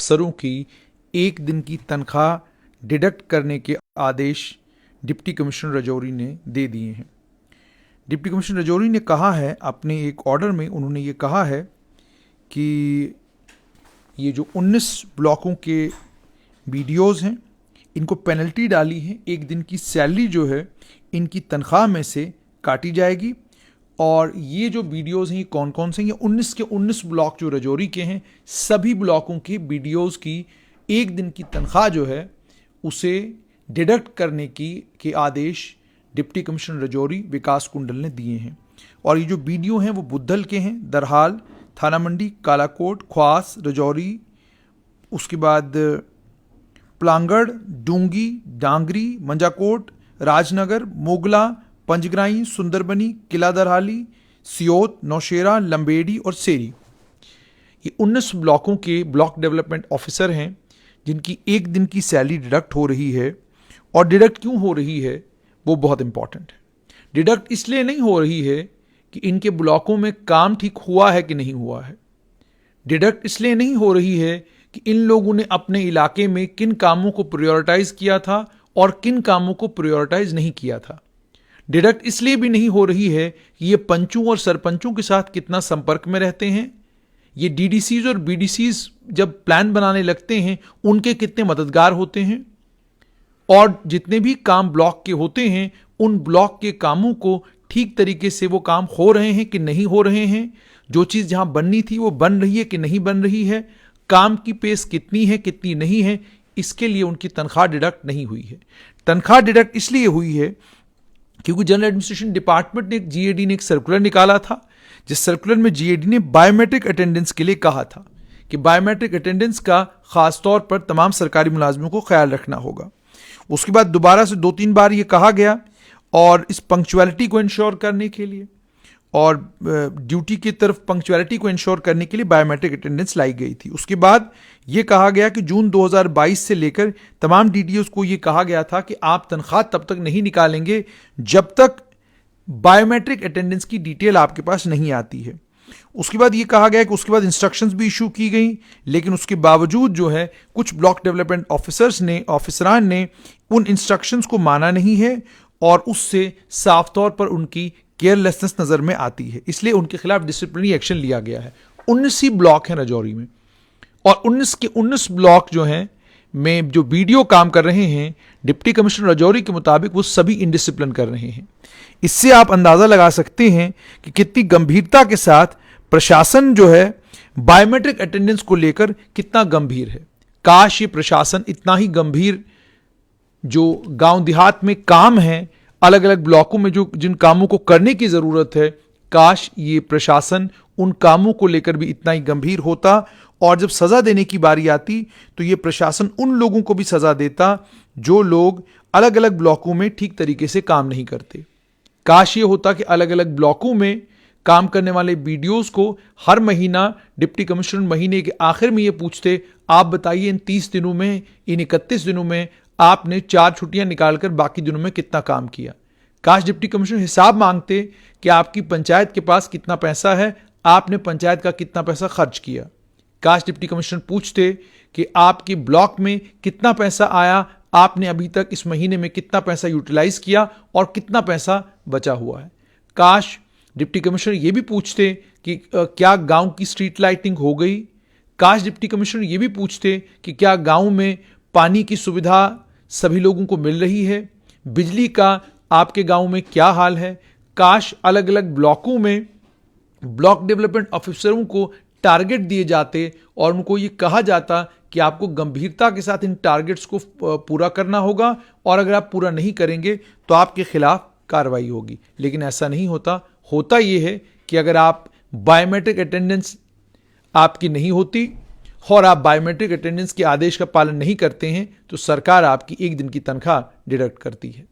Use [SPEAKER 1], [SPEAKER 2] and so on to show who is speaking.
[SPEAKER 1] अफसरों की एक दिन की तनख्वाह डिडक्ट करने के आदेश डिप्टी कमिश्नर राजौरी ने दे दिए हैं। डिप्टी कमिश्नर राजौरी ने कहा है, अपने एक ऑर्डर में उन्होंने ये कहा है कि ये जो 19 ब्लॉकों के वीडियोज़ हैं इनको पेनल्टी डाली है, एक दिन की सैलरी जो है इनकी तनख्वाह में से काटी जाएगी। और ये जो वीडियोज़ हैं ये कौन कौन से हैं, ये 19 के 19 ब्लॉक जो राजौरी के हैं, सभी ब्लॉकों के वीडियोज़ की एक दिन की तनख्वाह जो है उसे डिडक्ट करने के आदेश डिप्टी कमिश्नर राजौरी विकास कुंडल ने दिए हैं। और ये जो वीडियो हैं वो बुद्धल के हैं, दरहाल, थाना मंडी, कालाकोट, ख्वास, राजौरी, उसके बाद पलांगड़, डूंगी, डांगरी, मंजाकोट, राजनगर, मोगला, पंजग्राई, सुंदरबनी, किला दरहाली, सियोत, नौशेरा, लंबेड़ी और सेरी, ये 19 ब्लॉकों के ब्लॉक डेवलपमेंट ऑफिसर हैं जिनकी एक दिन की सैलरी डिडक्ट हो रही है। और डिडक्ट क्यों हो रही है वो बहुत इंपॉर्टेंट है। डिडक्ट इसलिए नहीं हो रही है कि इनके ब्लॉकों में काम ठीक हुआ है कि नहीं हुआ है। डिडक्ट इसलिए नहीं हो रही है कि इन लोगों ने अपने इलाके में किन कामों को प्रायोरिटाइज किया था और किन कामों को प्रायोरिटाइज नहीं किया था। डिडक्ट इसलिए भी नहीं हो रही है कि ये पंचों और सरपंचों के साथ कितना संपर्क में रहते हैं, ये डीडीसीज और बीडीसीज जब प्लान बनाने लगते हैं उनके कितने मददगार होते हैं, और जितने भी काम ब्लॉक के होते हैं उन ब्लॉक के कामों को ठीक तरीके से वो काम हो रहे हैं कि नहीं हो रहे हैं, जो चीज़ जहां बननी थी वो बन रही है कि नहीं बन रही है, काम की पेस कितनी है कितनी नहीं है, इसके लिए उनकी तनख्वाह डिडक्ट नहीं हुई है। तनख्वाह डिडक्ट इसलिए हुई है क्योंकि जनरल एडमिनिस्ट्रेशन डिपार्टमेंट ने, जीएडी ने एक सर्कुलर निकाला था, जिस सर्कुलर में जीएडी ने बायोमेट्रिक अटेंडेंस के लिए कहा था कि बायोमेट्रिक अटेंडेंस का खास तौर पर तमाम सरकारी मुलाजमों को ख्याल रखना होगा। उसके बाद दोबारा से 2-3 बार ये कहा गया, और इस पंक्चुअलिटी को इंश्योर करने के लिए और ड्यूटी की तरफ पंक्चुअलिटी को इंश्योर करने के लिए बायोमेट्रिक अटेंडेंस लाई गई थी। उसके बाद ये कहा गया कि जून 2022 से लेकर तमाम डीडीओस को ये कहा गया था कि आप तनख्वाह तब तक नहीं निकालेंगे जब तक बायोमेट्रिक अटेंडेंस की डिटेल आपके पास नहीं आती है। उसके बाद ये कहा गया कि उसके बाद इंस्ट्रक्शंस भी इशू की गई, लेकिन उसके बावजूद जो है कुछ ब्लॉक डेवलपमेंट ऑफिसरान ने उन इंस्ट्रक्शंस को माना नहीं है, और उससे साफ तौर पर उनकी केयरलेसनेस नजर में आती है, इसलिए उनके खिलाफ डिसिप्लिनरी एक्शन लिया गया है। 19 ही ब्लॉक हैं राजौरी में, और 19 के 19 ब्लॉक जो हैं में जो वीडियो काम कर रहे हैं, डिप्टी कमिश्नर राजौरी के मुताबिक वो सभी इनडिसिप्लिन कर रहे हैं। इससे आप अंदाजा लगा सकते हैं कि कितनी गंभीरता के साथ प्रशासन जो है बायोमेट्रिक अटेंडेंस को लेकर कितना गंभीर है। काश ये प्रशासन इतना ही गंभीर, जो गांव देहात में काम है, अलग अलग ब्लॉकों में जो जिन कामों को करने की जरूरत है, काश ये प्रशासन उन कामों को लेकर भी इतना ही गंभीर होता, और जब सजा देने की बारी आती तो ये प्रशासन उन लोगों को भी सजा देता जो लोग अलग अलग ब्लॉकों में ठीक तरीके से काम नहीं करते। काश ये होता कि अलग अलग ब्लॉकों में काम करने वाले बीडीओज को हर महीना डिप्टी कमिश्नर महीने के आखिर में ये पूछते, आप बताइए इन 30 दिनों में, इन 31 दिनों में आपने 4 छुट्टियां निकालकर बाकी दिनों में कितना काम किया। काश डिप्टी कमिश्नर हिसाब मांगते कि आपकी पंचायत के पास कितना पैसा है, आपने पंचायत का कितना पैसा खर्च किया। काश डिप्टी कमिश्नर पूछते कि आपके ब्लॉक में कितना पैसा आया, आपने अभी तक इस महीने में कितना पैसा यूटिलाइज किया और कितना पैसा बचा हुआ है। काश डिप्टी कमिश्नर ये भी पूछते कि क्या गांव की स्ट्रीट लाइटिंग हो गई। काश डिप्टी कमिश्नर ये भी पूछते कि क्या गांव में पानी की सुविधा सभी लोगों को मिल रही है, बिजली का आपके गांव में क्या हाल है। काश अलग अलग ब्लॉकों में ब्लॉक डेवलपमेंट ऑफिसरों को टारगेट दिए जाते और उनको ये कहा जाता कि आपको गंभीरता के साथ इन टारगेट्स को पूरा करना होगा, और अगर आप पूरा नहीं करेंगे तो आपके खिलाफ कार्रवाई होगी। लेकिन ऐसा नहीं होता। होता यह है कि अगर आप बायोमेट्रिक अटेंडेंस आपकी नहीं होती और आप बायोमेट्रिक अटेंडेंस के आदेश का पालन नहीं करते हैं तो सरकार आपकी एक दिन की तनख्वाह डिडक्ट करती है।